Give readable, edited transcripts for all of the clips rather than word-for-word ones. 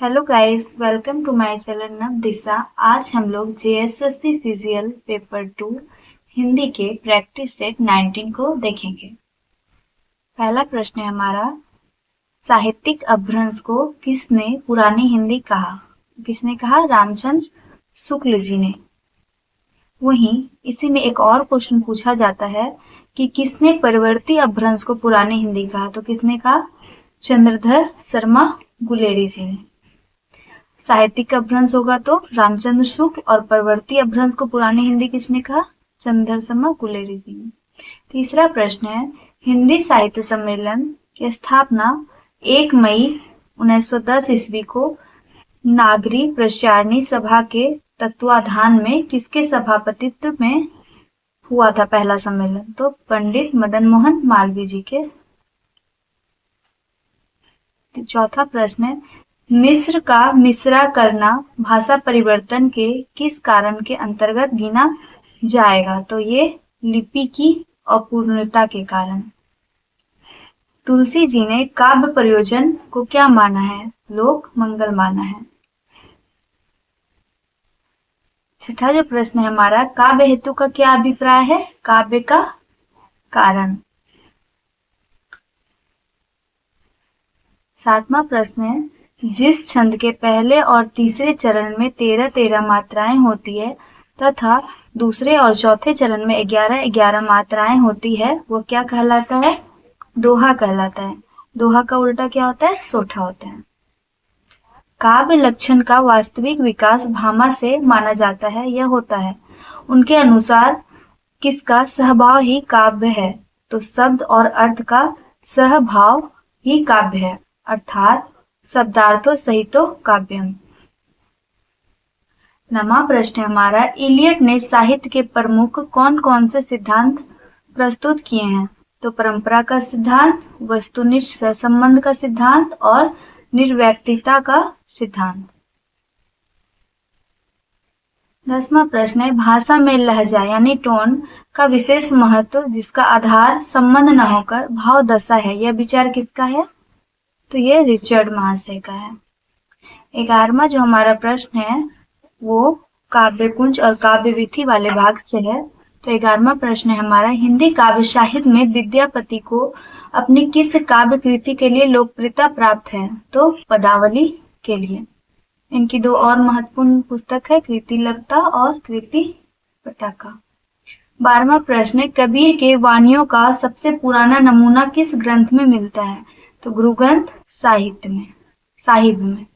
Hello guys, welcome to my channel Navdisha. आज हम लोग जेएसएससी सीजीएल पेपर 2 हिंदी के प्रैक्टिस सेट 19 को देखेंगे। पहला प्रश्न है हमारा, साहित्यिक अपभ्रंश को किसने पुरानी हिंदी कहा? किसने कहा? रामचंद्र शुक्ल जी ने। वहीं इसी में एक और क्वेश्चन पूछा जाता है कि किसने परिवर्ती अपभ्रंश को पुरानी हिंदी कहा? तो किसने कहा? चंद्रधर शर्मा गुलेरी जी ने। साहित्यिक अपभ्रंश होगा तो रामचंद्र शुक्ल, और परवर्ती अपभ्रंश को पुरानी हिंदी किसने कहा? चंद्रधर शर्मा गुलेरी जी ने। तीसरा प्रश्न है, हिंदी साहित्य सम्मेलन की स्थापना 1 मई 1910 ईस्वी को नागरी प्रचारणी सभा के तत्वाधान में किसके सभापतित्व में हुआ था? पहला सम्मेलन तो पंडित मदन मोहन मालवीय जी के। चौथा प्रश्न है, मिस्र का मिसरा करना भाषा परिवर्तन के किस कारण के अंतर्गत गिना जाएगा? तो ये लिपि की अपूर्णता के कारण। तुलसी जी ने काव्य प्रयोजन को क्या माना है? लोक मंगल माना है। छठा जो प्रश्न है हमारा, काव्य हेतु का क्या अभिप्राय है? काव्य का कारण। सातवां प्रश्न है, जिस छंद के पहले और तीसरे चरण में 13-13 मात्राएं होती है तथा दूसरे और चौथे चरण में 11-11 मात्राएं होती है, वो क्या कहलाता है? दोहा कहलाता है। दोहा का उल्टा क्या होता है? सोठा होता है। काव्य लक्षण का वास्तविक विकास भामा से माना जाता है, यह होता है। उनके अनुसार किसका सहभाव ही काव्य है? तो शब्द और अर्थ का सहभाव ही काव्य है, अर्थात शब्दार्थो सहितो काव्यम। नवा प्रश्न हमारा, इलियट ने साहित्य के प्रमुख कौन कौन से सिद्धांत प्रस्तुत किए हैं? तो परंपरा का सिद्धांत, वस्तुनिष्ठ सहसंबंध का सिद्धांत और निर्वैयक्तिकता का सिद्धांत। 10वां प्रश्न है, भाषा में लहजा यानी टोन का विशेष महत्व जिसका आधार संबंध न होकर भाव दशा है, यह विचार किसका है? तो ये रिचर्ड महाशय का है। 11वां जो हमारा प्रश्न है वो काव्य कुंज और काव्य विधि वाले भाग से है। तो 11वां प्रश्न है हमारा, हिंदी काव्य साहित्य में विद्यापति को अपनी किस काव्य कृति के लिए लोकप्रियता प्राप्त है? तो पदावली के लिए। इनकी दो और महत्वपूर्ण पुस्तक है, कृति ललिता और कृति पताका। 12वां प्रश्न है, कबीर के वाणियों का सबसे पुराना नमूना किस ग्रंथ में मिलता है? तो गुरु ग्रंथ साहिब में।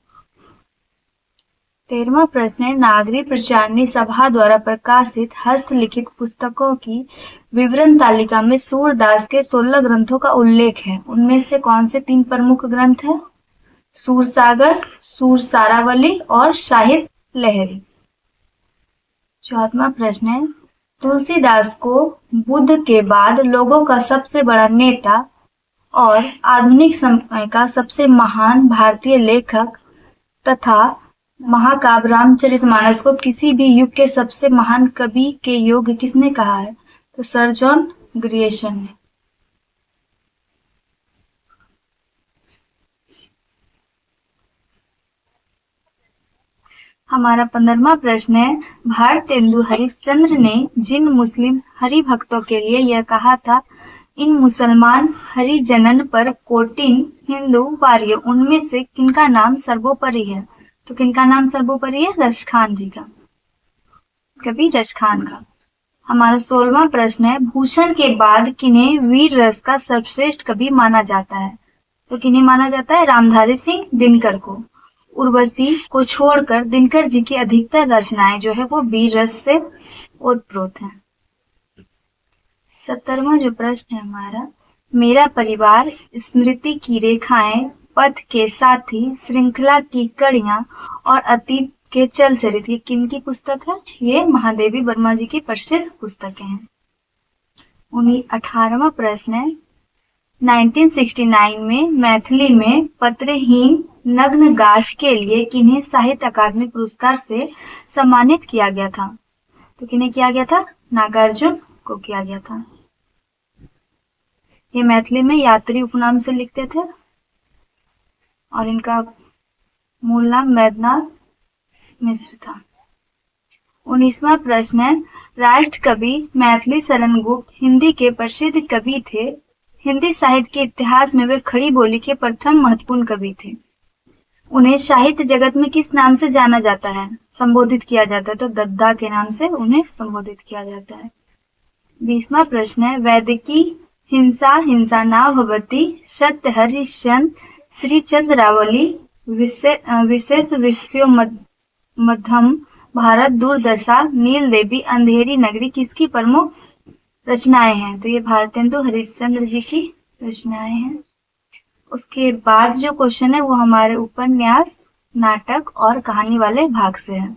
13वां प्रश्न है, नागरी प्रचारणी सभा द्वारा प्रकाशित हस्तलिखित पुस्तकों की विवरण तालिका में सूरदास के 16 ग्रंथों का उल्लेख है, उनमें से कौन से 3 प्रमुख ग्रंथ हैं? सूरसागर, सूरसारावली और साहित्य लहरी। 14वां प्रश्न है, तुलसीदास को बुद्ध के बाद लोगों का सबसे बड़ा नेता और आधुनिक समय का सबसे महान भारतीय लेखक तथा महाकाव्य रामचरितमानस को किसी भी युग के सबसे महान कवि के योग्य किसने कहा है? तो सर जॉन ग्रियर्सन ने। हमारा 15वां प्रश्न है, भारतेंदु हरिश्चंद्र ने जिन मुस्लिम हरिभक्तों के लिए यह कहा था, इन मुसलमान हरिजनन पर कोटिन हिंदू वार्य, उनमें से किनका नाम सर्वोपरि है? तो किनका नाम सर्वोपरि है? रश खान जी का, कवि रश खान का। हमारा 16वां प्रश्न है, भूषण के बाद किन्हें वीर रस का सर्वश्रेष्ठ कवि माना जाता है? तो किन्हें माना जाता है? रामधारी सिंह दिनकर को। उर्वशी को छोड़कर दिनकर जी की अधिकतर रचनाएं जो है वो वीर रस से ओतप्रोत हैं। 17वां जो प्रश्न है हमारा, मेरा परिवार, स्मृति की रेखाएं, पथ के साथी, श्रृंखला की कड़ियां और अतीत के चल चरित, ये किनकी पुस्तक है? ये महादेवी वर्मा जी की प्रसिद्ध पुस्तकें हैं। 18वां प्रश्न है, 1969 में मैथिली में पत्रहीन नग्न गाश के लिए किन्हें साहित्य अकादमी पुरस्कार से सम्मानित किया गया था? तो किन्हें किया गया था? नागार्जुन को किया गया था। ये मैथिली में यात्री उपनाम से लिखते थे और इनका मूल नाम वैद्यनाथ मिश्र था। 19वां प्रश्न है, राष्ट्र कवि मैथिली शरण गुप्त हिंदी के प्रसिद्ध कवि थे। हिंदी साहित्य के इतिहास में वे खड़ी बोली के प्रथम महत्वपूर्ण कवि थे। उन्हें साहित्य जगत में किस नाम से जाना जाता है, संबोधित किया जाता है? तो दद्दा के नाम से उन्हें संबोधित किया जाता है। 20वां प्रश्न है, वैदिकी हिंसा हिंसा ना भवति सत्य हरिश्चंद्र श्री चंद्रावली विशेष विषयो मध्यम भारत दूरदशा नील देवी अंधेरी नगरी किसकी प्रमुख रचनाएं हैं? तो ये भारतेंदु हरिश्चंद्र जी की रचनाएं हैं। उसके बाद जो क्वेश्चन है वो हमारे उपन्यास, नाटक और कहानी वाले भाग से है।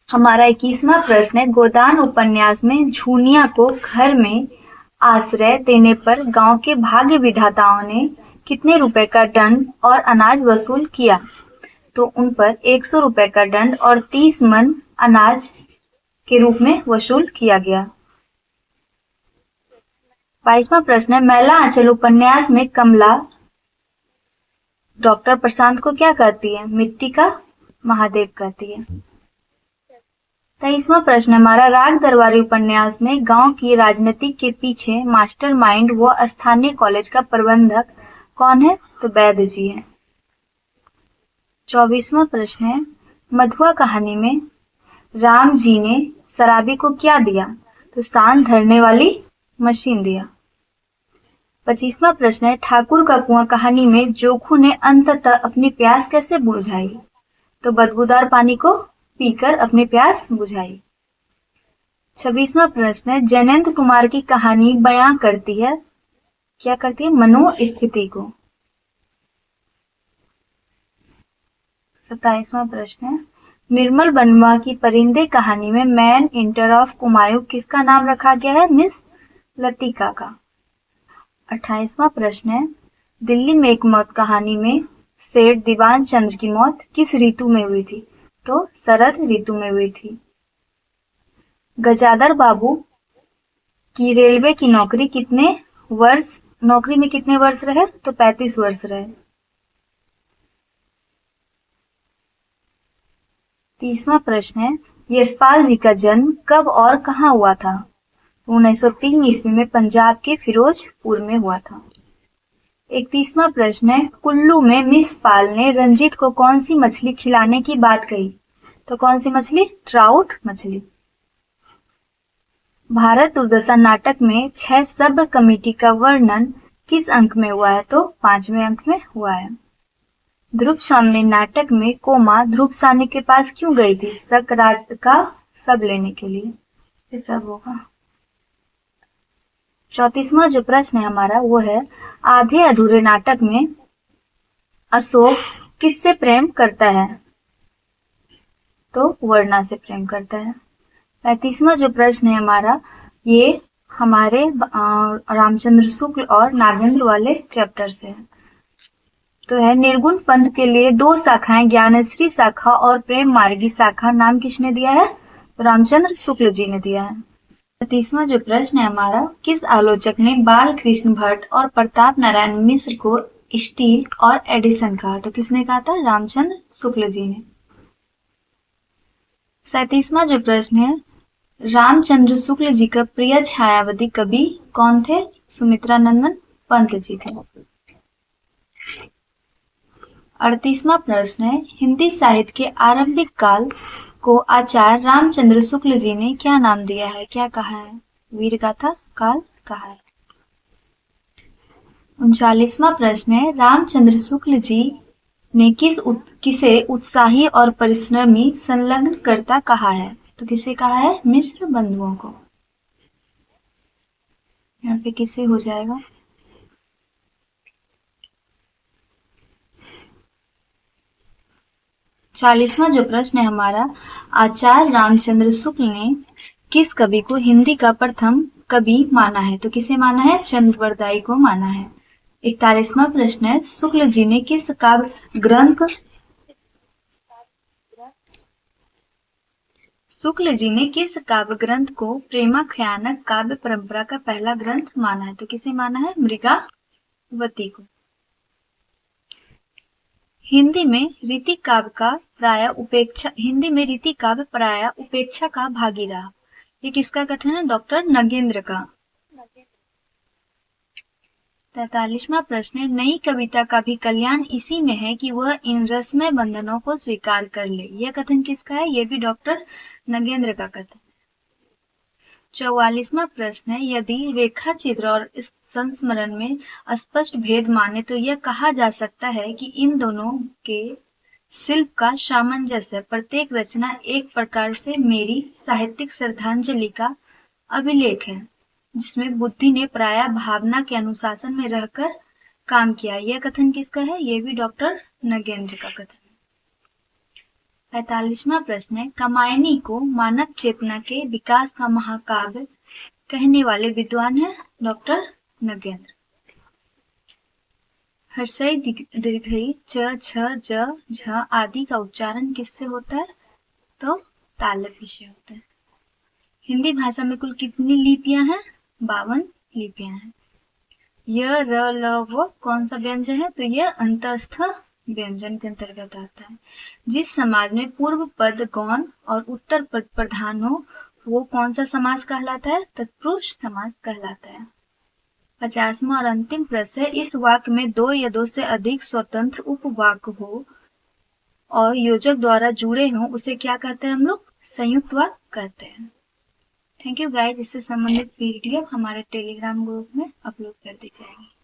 हमारा 21वां प्रश्न है, गोदान उपन्यास में झुनिया को घर में आश्रय देने पर गांव के भाग्य विधाताओं ने कितने रुपए का दंड और अनाज वसूल किया? तो उन पर 100 रुपए का दंड और 30 मन अनाज के रूप में वसूल किया गया। 22वां प्रश्न है, मैला आंचल उपन्यास में कमला डॉक्टर प्रशांत को क्या कहती है? मिट्टी का महादेव कहती है। 23वां प्रश्न हमारा, राग दरबारी उपन्यास में गांव की राजनीति के पीछे मास्टरमाइंड व स्थानीय कॉलेज का प्रबंधक कौन है? तो वैद्य जी है। 24वां प्रश्न है, मधुआ कहानी में राम जी ने शराबी को क्या दिया? तो सांड धरने वाली मशीन दिया। 25वां प्रश्न है, ठाकुर का कुआं कहानी में जोखू ने अंततः अपनी प्यास कैसे बुझाई? तो बदबूदार पानी को पीकर अपनी प्यास बुझाई। 26वां प्रश्न है, जैनेन्द्र कुमार की कहानी बयां करती है, क्या करती है? मनोस्थिति को। 27वां प्रश्न है, निर्मल वर्मा की परिंदे कहानी में मैन इंटर ऑफ कुमायूं किसका नाम रखा गया है? मिस लतिका का। 28वां प्रश्न है, दिल्ली में एक मौत कहानी में सेठ दीवान चंद्र की मौत किस ऋतु में हुई थी? तो शरद ऋतु में हुई थी। गजाधर बाबू की रेलवे की नौकरी में कितने वर्ष रहे? तो 35 वर्ष रहे। 30वां प्रश्न है, यशपाल जी का जन्म कब और कहाँ हुआ था? 1903 ईस्वी में पंजाब के फिरोजपुर में हुआ था। 31वां प्रश्न है, कुल्लू में मिस पाल ने रंजीत को कौन सी मछली खिलाने की बात कही? तो कौन सी मछली? ट्राउट मछली। भारत दुर्दशा नाटक में 6 सब कमेटी का वर्णन किस अंक में हुआ है? तो 5वें अंक में हुआ है। ध्रुव सामने नाटक में कोमा ध्रुव साहनी के पास क्यों गई थी? सकराज का सब लेने के लिए। ये सब होगा। 34वां जो प्रश्न है हमारा वो है, आधे अधूरे नाटक में अशोक किससे प्रेम करता है? तो वर्णा से प्रेम करता है। 35वां जो प्रश्न है हमारा, ये हमारे रामचंद्र शुक्ल और नागेंद्र वाले चैप्टर से है। तो है, निर्गुण पंथ के लिए 2 शाखाएं ज्ञानश्री शाखा और प्रेम मार्गी शाखा नाम किसने दिया है? तो रामचंद्र शुक्ल जी ने दिया है। 30वां जो प्रश्न है हमारा, किस आलोचक ने बाल कृष्ण भट्ट और प्रताप नारायण मिश्र को स्टील और एडिसन कहा? तो किसने कहा था? रामचंद्र शुक्ल जी ने। 37वां जो प्रश्न है, रामचंद्र शुक्ल जी का प्रिय छायावादी कवि कौन थे? सुमित्रा नंदन पंत जी थे। 38वां प्रश्न है, हिंदी साहित्य के आरंभिक काल को आचार्य रामचंद्र शुक्ल जी ने क्या नाम दिया है? क्या कहा है? वीर गाथा काल कहा है। 39वां प्रश्न है, रामचंद्र शुक्ल जी ने किसे उत्साही और परिश्रमी संलग्नकर्ता कहा है? तो किसे कहा है? मिश्र बंधुओं को। यहाँ पे किसे हो जाएगा? चालीसवां जो प्रश्न है हमारा, आचार्य रामचंद्र शुक्ल ने किस कवि को हिंदी का प्रथम कवि माना है? तो किसे माना है? चंद्रवरदाई को माना है। 41वां प्रश्न है, शुक्ल जी ने किस काव्य ग्रंथ को प्रेमाख्यानक काव्य परंपरा का पहला ग्रंथ माना है? तो किसे माना है? मृगावती को। हिंदी में रीति काव्य प्राय उपेक्षा का भागी रहा। ये किसका कथन है? डॉक्टर नगेंद्र का। 43वां प्रश्न है, नई कविता का भी कल्याण इसी में है कि वह इन रसमय बंधनों को स्वीकार कर ले। यह कथन किसका है? ये भी डॉक्टर नगेंद्र का कथन। 44वां प्रश्न है, यदि रेखा चित्र और इस संस्मरण में स्पष्ट भेद माने तो यह कहा जा सकता है कि इन दोनों के शिल्प का सामंजस्य, प्रत्येक रचना एक प्रकार से मेरी साहित्यिक श्रद्धांजलि का अभिलेख है, जिसमें बुद्धि ने प्राय भावना के अनुशासन में रहकर काम किया। यह कथन किसका है? यह भी डॉक्टर नगेंद्र का कथन है। 45वां प्रश्न है, कामायनी को मानव चेतना के विकास का महाकाव्य कहने वाले विद्वान है? डॉक्टर नगेंद्र। हर्षई दीर्घई च छ ज झ आदि का उच्चारण किससे होता है? तो तालव्य से होता है। हिंदी भाषा में कुल कितनी लिपियां हैं? 52 लिपियां हैं। य र ल व कौन सा व्यंजन है? तो यह अंतस्थ व्यंजन के अंतर्गत आता है। जिस समाज में पूर्व पद गौण और उत्तर पद प्रधान हो वो कौन सा समास कहलाता है? तत्पुरुष समास कहलाता है। 50वां और अंतिम प्रश्न है, इस वाक्य में दो या दो से अधिक स्वतंत्र उपवाक्य हो और योजक द्वारा जुड़े हों, उसे क्या कहते हैं हम लोग? संयुक्त वाक्य कहते हैं। Thank you guys. इससे संबंधित वीडियो हमारे टेलीग्राम ग्रुप में अपलोड कर दी जाएगी।